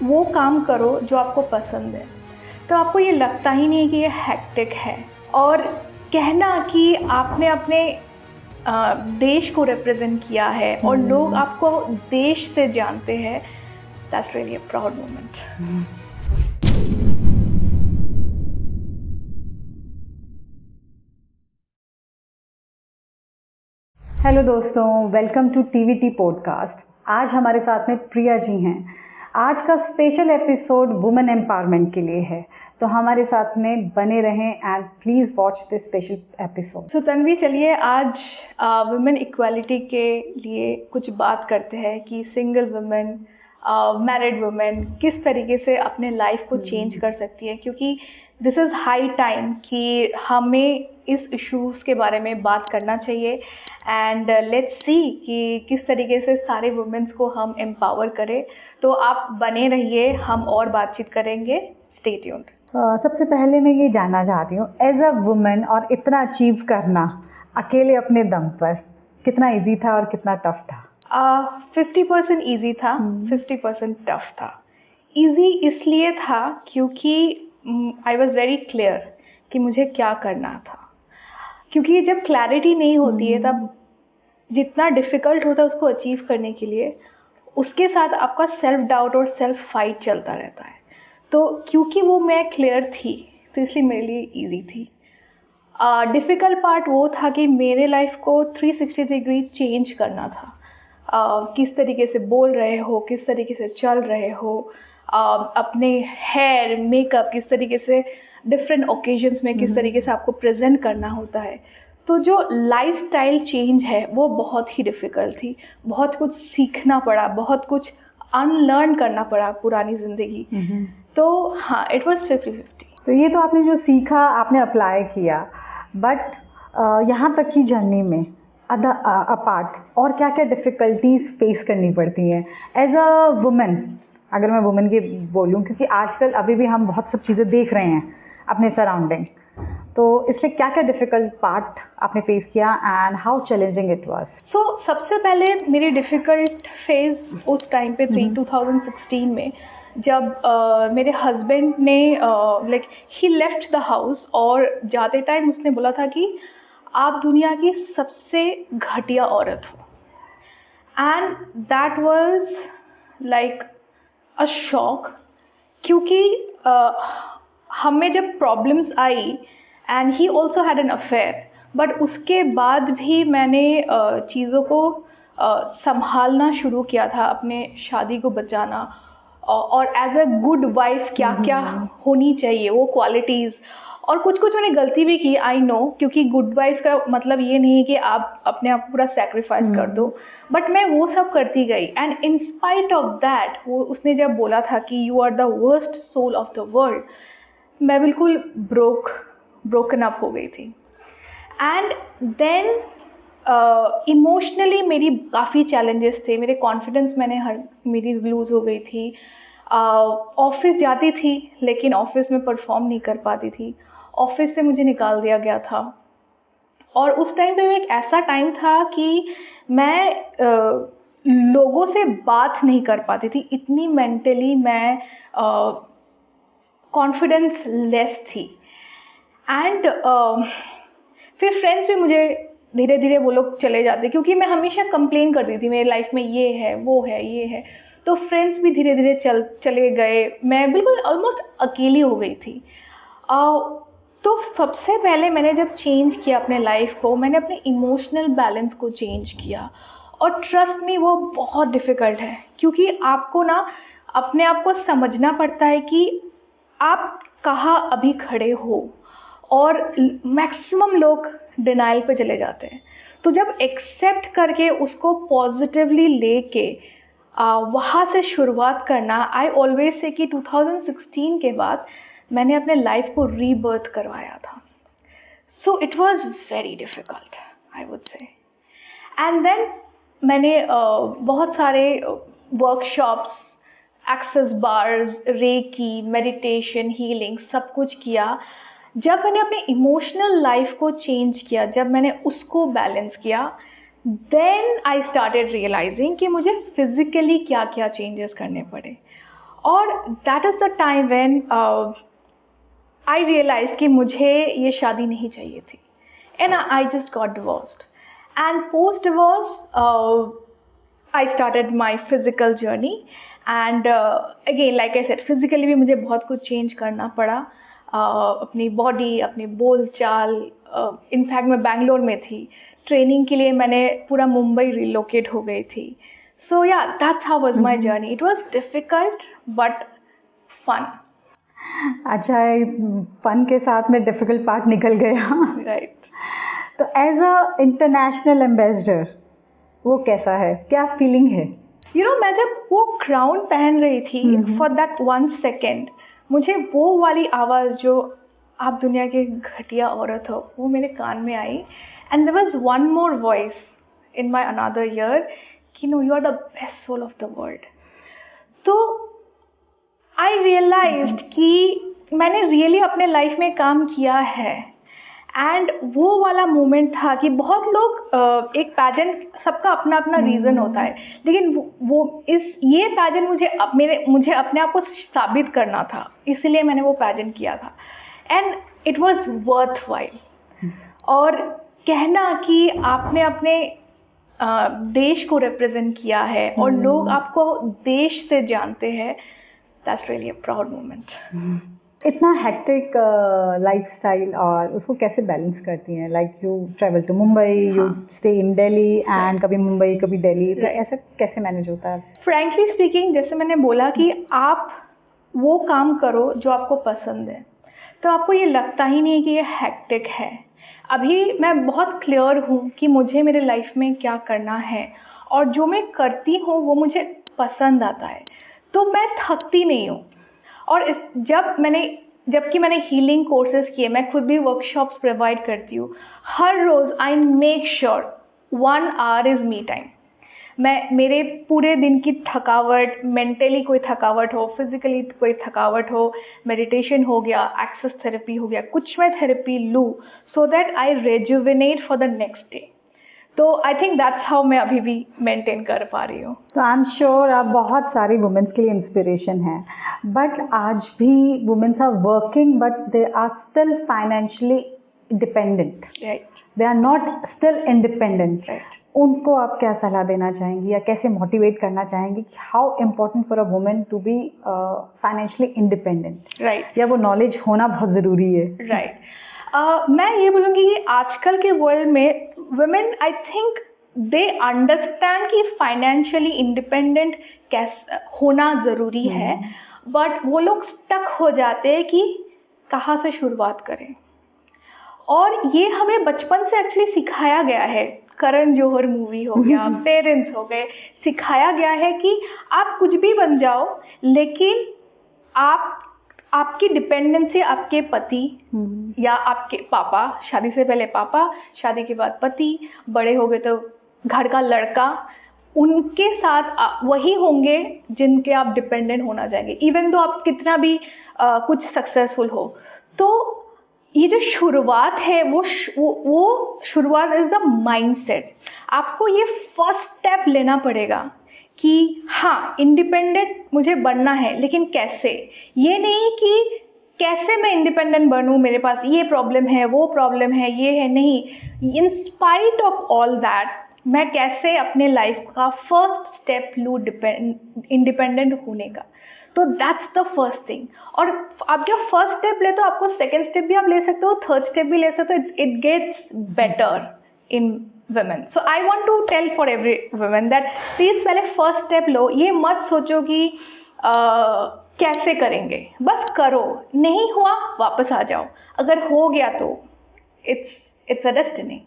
वो काम करो जो आपको पसंद है, तो आपको ये लगता ही नहीं कि ये हेक्टिक है। और कहना कि आपने अपने देश को रिप्रेजेंट किया है और लोग आपको देश से जानते हैं, that's really a proud moment. Hello दोस्तों, वेलकम टू टीवीटी पॉडकास्ट। आज हमारे साथ में प्रिया जी हैं। आज का स्पेशल एपिसोड वुमेन एम्पावरमेंट के लिए है, तो हमारे साथ में बने रहें and please watch this special episode. तो तन्वी, चलिए आज वुमेन इक्वालिटी के लिए कुछ बात करते हैं कि सिंगल वुमेन, मैरिड वुमेन किस तरीके से अपने लाइफ को चेंज कर सकती है, क्योंकि दिस इज़ हाई टाइम कि हमें इस इश्यूज़ के बारे में बात करना चाहिए। एंड लेट्स सी कि किस तरीके से सारे वुमेन्स को हम एम्पावर करें। तो आप बने रहिए, हम और बातचीत करेंगे। Stay tuned. सबसे पहले मैं ये जानना चाहती हूँ, एज अ वुमेन और इतना अचीव करना अकेले अपने दम पर कितना इजी था और कितना टफ था? 50% ईजी था, 50% टफ था। ईजी इसलिए था क्योंकि आई वॉज वेरी क्लियर कि मुझे क्या करना था, क्योंकि जब क्लैरिटी नहीं होती है तब जितना डिफ़िकल्ट होता है उसको अचीव करने के लिए, उसके साथ आपका सेल्फ डाउट और सेल्फ फाइट चलता रहता है। तो क्योंकि वो मैं क्लियर थी, तो इसलिए मेरे लिए ईजी थी। डिफ़िकल्ट पार्ट वो था कि मेरे लाइफ को 360 डिग्री चेंज करना था। किस तरीके से बोल रहे हो, किस तरीके से चल रहे हो, अपने हेयर मेकअप किस तरीके से डिफरेंट ओकेजन्स में किस तरीके से आपको प्रेजेंट करना होता है। तो जो लाइफस्टाइल चेंज है वो बहुत ही डिफ़िकल्ट थी। बहुत कुछ सीखना पड़ा, बहुत कुछ अनलर्न करना पड़ा पुरानी ज़िंदगी। तो हाँ, इट वाज 50-50। तो ये तो आपने जो सीखा आपने अप्लाई किया, बट यहाँ तक की जर्नी में अपार्ट और क्या क्या डिफ़िकल्टीज फेस करनी पड़ती हैं एज अ वुमेन? अगर मैं वुमेन की बोलूँ, क्योंकि आजकल अभी भी हम बहुत सब चीज़ें देख रहे हैं अपने सराउंडिंग, तो इसमें क्या क्या डिफ़िकल्ट पार्ट आपने फेस किया and how challenging it was? So सबसे पहले मेरी डिफ़िकल्ट फेज़ उस टाइम पे थी 2016 में, जब मेरे हस्बैंड ने like he left the house और जाते टाइम उसने बोला था कि आप दुनिया की सबसे घटिया औरत हो। And that was like a shock, क्योंकि हमें जब problems I and he also had an affair, but उसके बाद भी मैंने चीज़ों को संभालना शुरू किया था, अपने शादी को बचाना, और एज अ गुड वाइफ क्या क्या होनी चाहिए वो क्वालिटीज़। और कुछ कुछ मैंने गलती भी की, आई नो, क्योंकि गुड वाइफ का मतलब ये नहीं है कि आप अपने आप पूरा सेक्रीफाइस कर दो, बट मैं वो सब करती गई। And in spite of that, वो उसने जब बोला था कि you are the worst soul of the world, मैं बिल्कुल ब्रोकन अप हो गई थी। एंड देन इमोशनली मेरी काफ़ी चैलेंजेस थे, मेरे कॉन्फिडेंस मेरी लूज़ हो गई थी। ऑफिस जाती थी लेकिन ऑफिस में परफॉर्म नहीं कर पाती थी, ऑफिस से मुझे निकाल दिया गया था। और उस टाइम पे एक ऐसा टाइम था कि मैं लोगों से बात नहीं कर पाती थी, इतनी मेंटली मैं कॉन्फिडेंस लेस थी। एंड फिर फ्रेंड्स भी मुझे धीरे धीरे वो लोग चले जाते, क्योंकि मैं हमेशा कंप्लेन करती थी मेरी लाइफ में ये है वो है ये है, तो फ्रेंड्स भी धीरे धीरे चले गए। मैं बिल्कुल ऑलमोस्ट अकेली हो गई थी। तो सबसे पहले मैंने जब चेंज किया अपने लाइफ को, मैंने अपने इमोशनल बैलेंस को चेंज किया। और ट्रस्ट मी, वो बहुत डिफ़िकल्ट है, क्योंकि आपको ना अपने आप को समझना पड़ता है कि आप कहाँ अभी खड़े हो, और मैक्सिमम लोग डिनाइल पे चले जाते हैं। तो जब एक्सेप्ट करके उसको पॉजिटिवली लेके वहाँ से शुरुआत करना, आई ऑलवेज से कि 2016 के बाद मैंने अपने लाइफ को रीबर्थ करवाया था। So it was very difficult, I would say. And then मैंने बहुत सारे workshops, access bars, reiki, meditation, healing सब कुछ किया। जब मैंने अपने इमोशनल लाइफ को चेंज किया, जब मैंने उसको बैलेंस किया, देन आई स्टार्टेड रियलाइजिंग कि मुझे फिजिकली क्या क्या चेंजेस करने पड़े। और that is the time when I realise कि मुझे ये शादी नहीं चाहिए थी, and I just got divorced. And post divorce I started my physical journey, and again like I said, physically भी मुझे बहुत कुछ change करना पड़ा, अपनी body, अपनी बोल चाल. इनफैक्ट मैं बैंगलोर में थी, ट्रेनिंग के लिए मैंने पूरा मुंबई रिलोकेट हो गई थी. So yeah, that's how was my journey. It was difficult but fun. अच्छा, फन के साथ में डिफिकल्ट पार्ट निकल गया. Right. तो एज अ इंटरनेशनल एम्बेसडर वो कैसा है, क्या फीलिंग है? You know, मैं जब वो क्राउन पहन रही थी, फॉर दैट 1 second, मुझे वो वाली आवाज़ जो आप दुनिया की घटिया औरत हो, वो मेरे कान में आई. And there was one more voice in my another ear कि no, you are the best soul of the world. तो आई रियलाइज्ड कि मैंने रियली अपने लाइफ में काम किया है. एंड वो वाला मोमेंट था कि बहुत लोग एक पैजेंट, सबका अपना अपना रीज़न होता है, लेकिन वो ये पैजेंट मुझे अपने आप को साबित करना था, इसलिए मैंने वो पैजेंट किया था. And it was worth while. और कहना कि आपने अपने देश को रिप्रेजेंट किया है और लोग आपको देश से जानते हैं, that's really a proud moment. इतना हेक्टिक लाइफस्टाइल और उसको कैसे बैलेंस करती हैं? Like you travel to Mumbai, you stay in Delhi, and कभी मुंबई कभी दिल्ली, तो ऐसा कैसे मैनेज होता है? फ्रैंकली स्पीकिंग, जैसे मैंने बोला कि आप वो काम करो जो आपको पसंद है, तो आपको ये लगता ही नहीं कि ये हेक्टिक है. अभी मैं बहुत क्लियर हूँ कि मुझे मेरे लाइफ में क्या करना है, और जो मैं करती हूँ वो मुझे पसंद आता है, तो मैं थकती नहीं हूँ. और जबकि मैंने हीलिंग कोर्सेज किए, मैं खुद भी वर्कशॉप्स प्रोवाइड करती हूँ, हर रोज़ I make sure 1 hour is me time. मेरे पूरे दिन की थकावट, मेंटली कोई थकावट हो, फिजिकली कोई थकावट हो, मेडिटेशन हो गया, एक्सेस थेरेपी हो गया, कुछ मैं थेरेपी लूँ, so that I rejuvenate for the next day. तो आई थिंक दैट्स हाउ मैं अभी भी मेंटेन कर पा रही हूँ. तो आई एम श्योर आप बहुत सारी वुमेन्स के लिए इंस्पिरेशन है, बट आज भी womens are working but they are still financially dependent. Right. They are not still independent. Right. उनको आप क्या सलाह देना चाहेंगी या कैसे मोटिवेट करना चाहेंगी? How important for a woman to be financially independent? Right. या वो नॉलेज होना बहुत ज़रूरी है? राइट. मैं ये बोलूँगी कि आजकल के वर्ल्ड में women, I think they understand कि फाइनेंशियली इंडिपेंडेंट कैसे होना ज़रूरी है, बट वो लोग स्टक हो जाते हैं कि कहाँ से शुरुआत करें. और ये हमें बचपन से एक्चुअली सिखाया गया है. करण जौहर मूवी हो गया, पेरेंट्स हो गए, सिखाया गया है कि आप कुछ भी बन जाओ, लेकिन आपकी डिपेंडेंसी आपके पति या आपके पापा, शादी से पहले पापा, शादी के बाद पति, बड़े हो गए तो घर का लड़का, उनके साथ वही होंगे जिनके आप डिपेंडेंट होना चाहेंगे, इवन तो आप कितना भी कुछ सक्सेसफुल हो. तो ये जो शुरुआत है वो शुरुआत इज द माइंडसेट. आपको ये फर्स्ट स्टेप लेना पड़ेगा कि हाँ, इंडिपेंडेंट मुझे बनना है, लेकिन कैसे? ये नहीं कि कैसे मैं इंडिपेंडेंट बनूं, मेरे पास ये प्रॉब्लम है, वो प्रॉब्लम है, ये है, नहीं. इन स्पाइट ऑफ ऑल दैट, मैं कैसे अपने लाइफ का फर्स्ट स्टेप लूँ इंडिपेंडेंट होने का. तो दैट्स द फर्स्ट थिंग. और आप जब फर्स्ट स्टेप ले, तो आपको सेकेंड स्टेप भी आप ले सकते हो, थर्ड स्टेप भी ले सकते हो. It gets better in women. So I want to tell for every woman that please पहले first step लो. ये मत सोचो कि कैसे करेंगे, बस करो. नहीं हुआ वापस आ जाओ, अगर हो गया तो it's a destiny.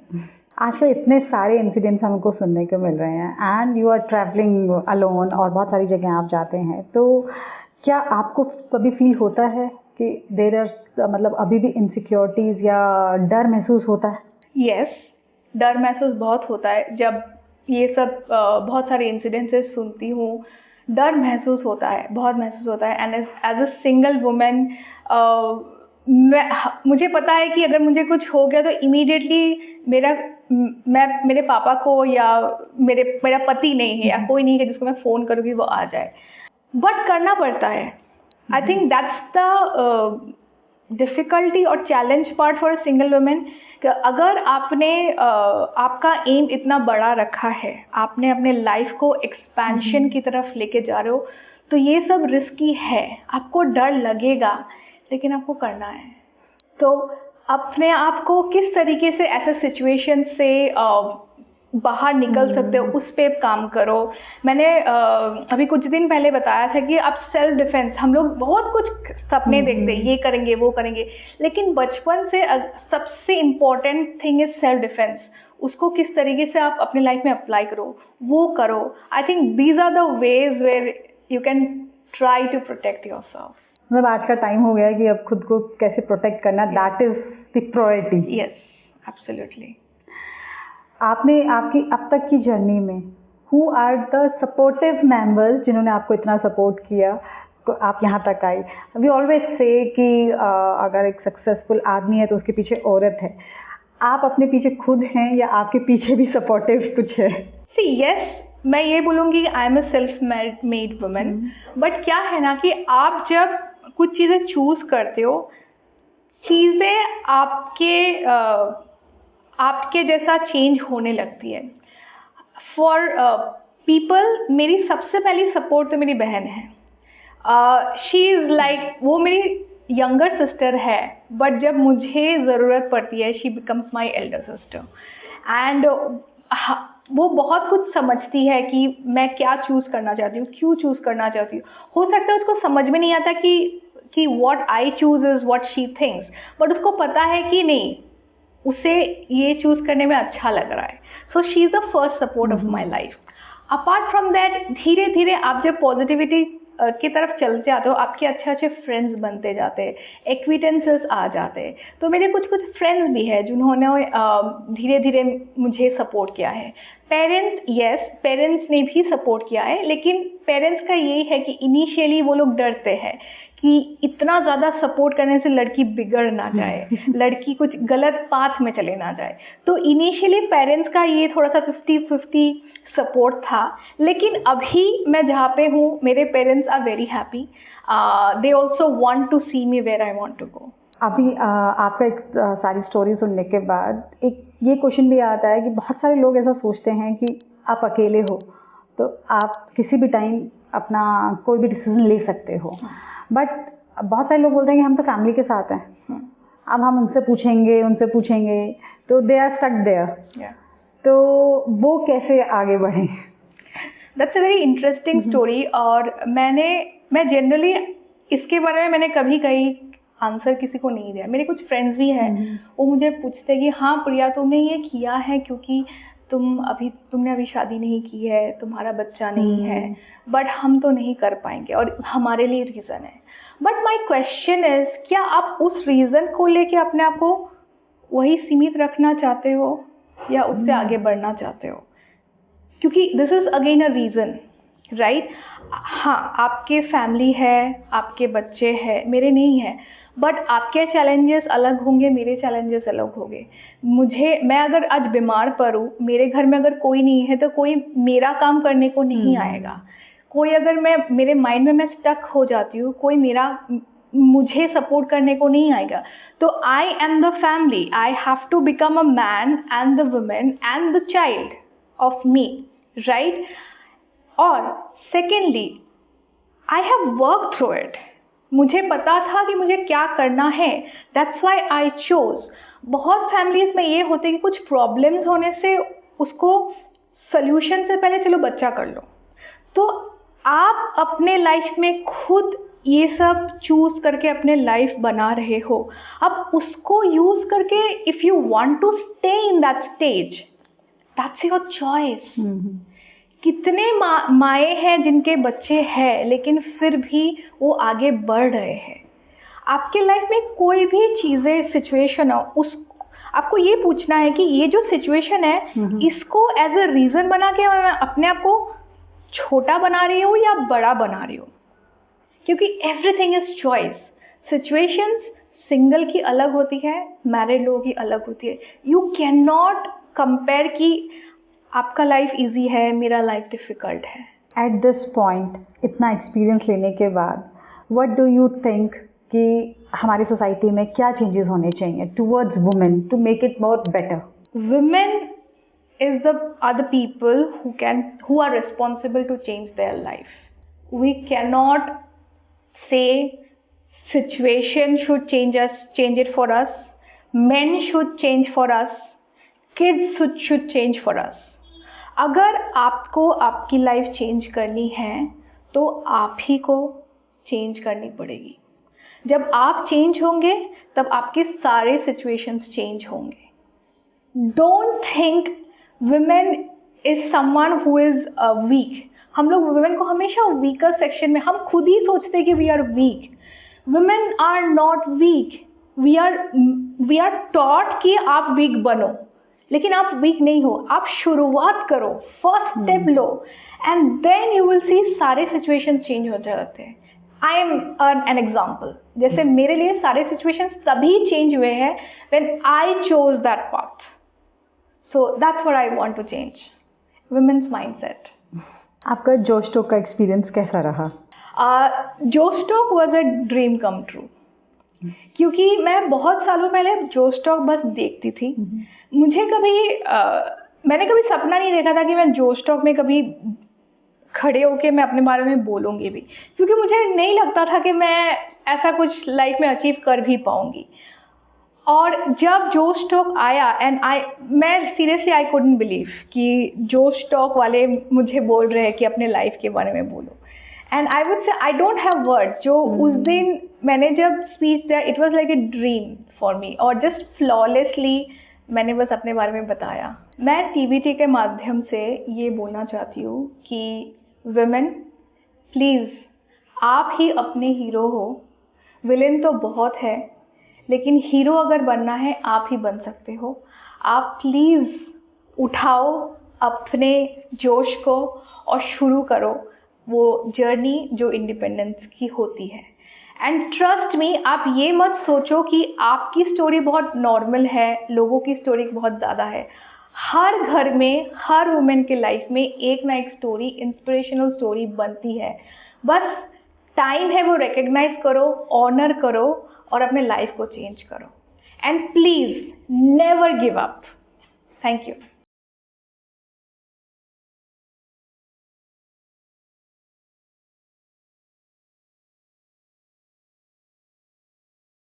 आशा, इतने सारे इंसिडेंट्स हमको सुनने को मिल रहे हैं and you are travelling alone और बहुत सारी जगह आप जाते हैं, तो क्या आपको कभी फील होता है कि देयर आर मतलब अभी भी इनसिक्योरिटीज या डर महसूस होता है? यस, डर महसूस बहुत होता है. जब ये सब बहुत सारे इंसिडेंसेस सुनती हूँ, डर महसूस होता है, बहुत महसूस होता है. And as a single woman मुझे पता है कि अगर मुझे कुछ हो गया तो इमीडिएटली मैं मेरे पापा को या मेरा पति नहीं है या कोई नहीं है जिसको मैं फ़ोन करूँ कि वो आ जाए. बट करना पड़ता है। I think that's the difficulty और challenge part for a single women. अगर आपने आपका एम इतना बड़ा रखा है, आपने अपने लाइफ को एक्सपेंशन की तरफ लेके जा रहे हो, तो ये सब रिस्की है, आपको डर लगेगा, लेकिन आपको करना है। तो अपने आप को किस तरीके से ऐसे सिचुएशन से बाहर निकल सकते हो, उस पे काम करो। मैंने अभी कुछ दिन पहले बताया था कि अब सेल्फ डिफेंस, हम लोग बहुत कुछ सपने देखते हैं, ये करेंगे वो करेंगे, लेकिन बचपन से सबसे important thing is self defence. उसको किस तरीके से आप अपने लाइफ में अप्लाई करो, वो करो। I think these are the ways where you can try to protect your self. मतलब आज का टाइम हो गया है कि अब खुद को कैसे प्रोटेक्ट करना, that is the priority. Yes, absolutely. आपने आपकी अब तक की जर्नी में who are the supportive members जिन्होंने आपको इतना सपोर्ट किया, आप यहाँ तक आई? वी ऑलवेज से कि अगर एक सक्सेसफुल आदमी है तो उसके पीछे औरत है। आप अपने पीछे खुद हैं या आपके पीछे भी सपोर्टिव कुछ है? सी यस, मैं ये बोलूँगी I am a self made woman, but क्या है ना कि आप जब कुछ चीज़ें चूज करते हो, चीज़ें आपके जैसा चेंज होने लगती है। फॉर पीपल, मेरी सबसे पहली सपोर्ट तो मेरी बहन है। शी इज़ लाइक, वो मेरी यंगर सिस्टर है, बट जब मुझे ज़रूरत पड़ती है she becomes my elder sister. And वो बहुत कुछ समझती है कि मैं क्या चूज़ करना चाहती हूँ, क्यों चूज़ करना चाहती हूँ। हो सकता है उसको समझ में नहीं आता कि what I choose is what she thinks, but उसको पता है कि नहीं, उसे ये चूज़ करने में अच्छा लग रहा है। So she is the first support of my life. Apart from that, धीरे धीरे आप जब पॉजिटिविटी की तरफ चलते जाते हो, आपके अच्छे अच्छे फ्रेंड्स बनते जाते हैं, एक्विटेंसेस आ जाते हैं। तो मेरे कुछ फ्रेंड्स भी हैं जिन्होंने धीरे धीरे मुझे सपोर्ट किया है। पेरेंट्स, यस, पेरेंट्स ने भी सपोर्ट किया है, लेकिन पेरेंट्स का यही है कि इनिशियली वो लोग डरते हैं कि इतना ज़्यादा सपोर्ट करने से लड़की बिगड़ ना जाए, लड़की कुछ गलत पाथ में चले ना जाए। तो इनिशियली पेरेंट्स का ये थोड़ा सा 50-50 सपोर्ट था, लेकिन अभी मैं जहाँ पे हूँ, मेरे parents are very happy. They also want to see me where I want to go. अभी आपका एक सारी स्टोरी सुनने के बाद एक ये क्वेश्चन भी आता है कि बहुत सारे लोग ऐसा सोचते हैं कि आप अकेले हो तो आप किसी भी टाइम अपना कोई भी डिसीजन ले सकते हो, बट बहुत सारे लोग बोलते हैं कि हम तो फैमिली के साथ हैं, अब हम उनसे पूछेंगे तो दे आर स्टक देयर। तो वो कैसे आगे बढ़े? That's a very interesting story. और मैं जनरली इसके बारे में मैंने कभी कहीं आंसर किसी को नहीं दिया। मेरे कुछ फ्रेंड्स भी हैं, वो मुझे पूछते हैं कि हाँ प्रिया, तुमने ये किया है क्योंकि तुमने अभी शादी नहीं की है, तुम्हारा बच्चा नहीं है, बट हम तो नहीं कर पाएंगे और हमारे लिए रीज़न है। बट माई क्वेश्चन इज, क्या आप उस रीज़न को लेके अपने आप को वही सीमित रखना चाहते हो या उससे आगे बढ़ना चाहते हो? क्योंकि this is again a reason, right? हाँ, आपके फैमिली है, आपके बच्चे हैं, मेरे नहीं है, बट आपके चैलेंजेस अलग होंगे, मेरे चैलेंजेस अलग होंगे। मैं अगर आज बीमार पड़ूँ, मेरे घर में अगर कोई नहीं है तो कोई मेरा काम करने को नहीं आएगा। कोई अगर मेरे माइंड में मैं स्टक हो जाती हूँ, कोई मुझे सपोर्ट करने को नहीं आएगा। तो I am the family, I have to become a man and the women and the child of me, right? और secondly, I have work through it. मुझे पता था कि मुझे क्या करना है, दैट्स वाई आई चोज। बहुत फैमिलीज में ये होते कि कुछ प्रॉब्लम्स होने से उसको सोल्यूशन से पहले चलो बच्चा कर लो। तो आप अपने लाइफ में खुद ये सब चूज करके अपने लाइफ बना रहे हो। अब उसको यूज करके if you want to stay in that stage, that's your choice. कितने माए हैं जिनके बच्चे हैं लेकिन फिर भी वो आगे बढ़ रहे हैं। आपके लाइफ में कोई भी चीज़ें, सिचुएशन हो, आपको ये पूछना है कि ये जो सिचुएशन है, इसको एज अ रीज़न बना के मैं अपने आप को छोटा बना रही हूँ या बड़ा बना रही हूँ? क्योंकि everything is choice. Situations single की अलग होती है, मैरिड लोगों की अलग होती है। यू कैन नॉट कंपेयर कि आपका लाइफ इजी है, मेरा लाइफ डिफिकल्ट है। एट दिस पॉइंट, इतना एक्सपीरियंस लेने के बाद, व्हाट डू यू थिंक कि हमारी सोसाइटी में क्या चेंजेस होने चाहिए towards women to make it more better? Women are the people who are responsible to change their life. We cannot say situation should change it for us. Men should change for us. Kids should change for us. अगर आपको आपकी life change करनी है तो आप ही को change करनी पड़ेगी. जब आप चेंज होंगे तब आपके सारे सिचुएशंस चेंज होंगे. Don't think women is someone who is weak. हम लोग women को हमेशा weaker section में, हम खुद ही सोचते हैं कि we are weak. Women are not weak. We are taught कि आप weak बनो, लेकिन आप weak नहीं हो. आप शुरुआत करो, first step low, and then you will see सारे situations change हो जाते हैं. I am an example. जैसे मेरे लिए सारे situations तभी change हुए हैं when I chose that path. So that's what I want to change. Women's mindset. आपका जोश टॉक का एक्सपीरियंस कैसा रहा? जोश talk was a dream come true. क्योंकि मैं बहुत सालों पहले जोश टॉक बस देखती थी. मैंने कभी सपना नहीं देखा था कि मैं जोश टॉक में कभी खड़े होके मैं अपने बारे में बोलूँगी भी, क्योंकि मुझे नहीं लगता था कि मैं ऐसा कुछ लाइफ में अचीव कर भी पाऊँगी. और जब जोश टॉक आया एंड मैं सीरियसली आई कुडंट बिलीव कि जोश टॉक वाले मुझे बोल रहे हैं कि अपने लाइफ के बारे में बोलो. एंड आई वुड से आई डोंट हैव वर्ड. जो उस दिन मैंने जब स्पीच दिया, it was like a dream for me, और जस्ट फ्लॉलेसली मैंने बस अपने बारे में बताया. मैं TBT के माध्यम से ये बोलना चाहती हूँ कि विमेन प्लीज़, आप ही अपने हीरो हो. विलेन तो बहुत है, लेकिन हीरो अगर बनना है आप ही बन सकते हो. आप प्लीज़ उठाओ अपने जोश को और शुरू करो वो जर्नी जो इंडिपेंडेंस की होती है. एंड ट्रस्ट मी, आप ये मत सोचो कि आपकी स्टोरी बहुत नॉर्मल है, लोगों की स्टोरी बहुत ज़्यादा है. हर घर में, हर वुमेन के लाइफ में एक ना एक स्टोरी, इंस्पिरेशनल स्टोरी बनती है. बस टाइम है वो रिकग्नाइज करो, ऑनर करो और अपने लाइफ को चेंज करो. And please never give up. Thank you.